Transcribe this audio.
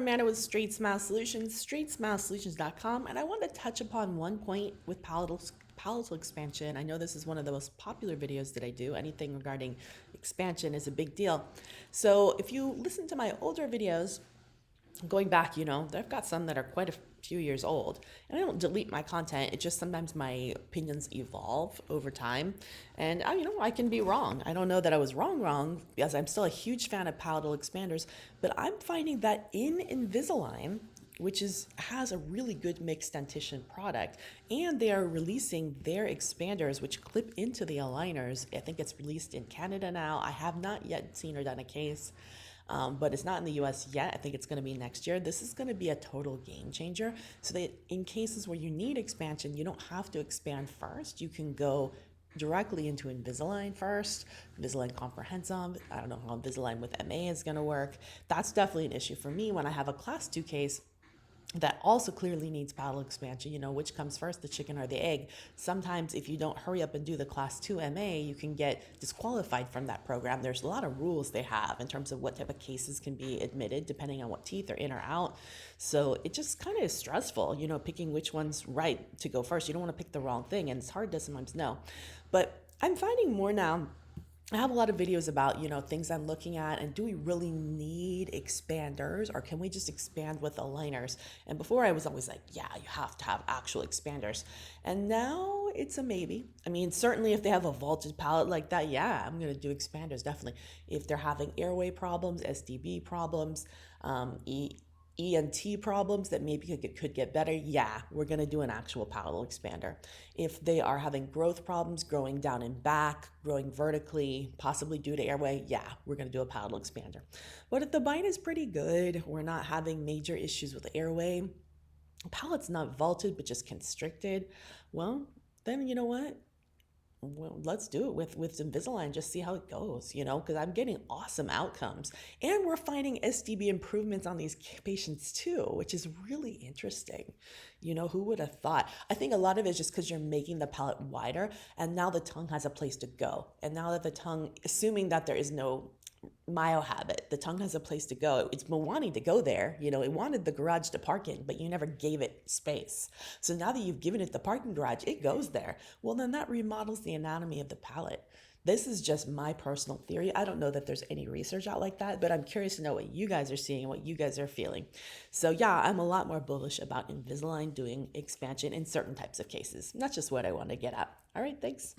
Amanda with Straightsmile Solutions, straightsmilesolutions.com, and I want to touch upon one point with palatal expansion. I know this is one of the most popular videos that I do. Anything regarding expansion is a big deal. So if you listen to my older videos, going back, I've got some that are quite a few years old, and I don't delete my content. It just sometimes my opinions evolve over time, and I can be wrong. I don't know that I was wrong because I'm still a huge fan of palatal expanders, but I'm finding that in Invisalign, which has a really good mixed dentition product, and they are releasing their expanders which clip into the aligners. I think it's released in Canada now. I have not yet seen or done a case. But it's not in the US yet. I think it's going to be next year. This is going to be a total game changer. So that in cases where you need expansion, you don't have to expand first. You can go directly into Invisalign first, Invisalign Comprehensive. I don't know how Invisalign with MA is going to work. That's definitely an issue for me when I have a class 2 case that also clearly needs palatal expansion, which comes first, the chicken or the egg. Sometimes if you don't hurry up and do the class 2 MA, you can get disqualified from that program. There's a lot of rules they have in terms of what type of cases can be admitted depending on what teeth are in or out. So it just kind of is stressful, picking which one's right to go first. You don't want to pick the wrong thing, and it's hard to sometimes know. But I'm finding more now, I have a lot of videos about, things I'm looking at, and do we really need expanders, or can we just expand with aligners? And before I was always like, yeah, you have to have actual expanders. And now it's a maybe. I mean, certainly if they have a vaulted palate like that, yeah, I'm going to do expanders, definitely. If they're having airway problems, SDB problems, ENT problems that maybe could get better, yeah, we're going to do an actual palatal expander. If they are having growth problems, growing down and back, growing vertically, possibly due to airway, yeah, we're going to do a palatal expander. But if the bite is pretty good, we're not having major issues with airway, palate's not vaulted but just constricted, well, then you know what? Well, let's do it with Invisalign, just see how it goes, because I'm getting awesome outcomes. And we're finding SDB improvements on these patients too, which is really interesting. Who would have thought? I think a lot of it is just because you're making the palate wider, and now the tongue has a place to go. And now that the tongue, assuming that there is no myohabit, the tongue has a place to go. It's been wanting to go there. It wanted the garage to park in, but you never gave it space. So now that you've given it the parking garage, it goes there. Well, then that remodels the anatomy of the palate. This is just my personal theory. I don't know that there's any research out like that, but I'm curious to know what you guys are seeing and what you guys are feeling. So yeah, I'm a lot more bullish about Invisalign doing expansion in certain types of cases. That's just what I want to get at. All right, thanks.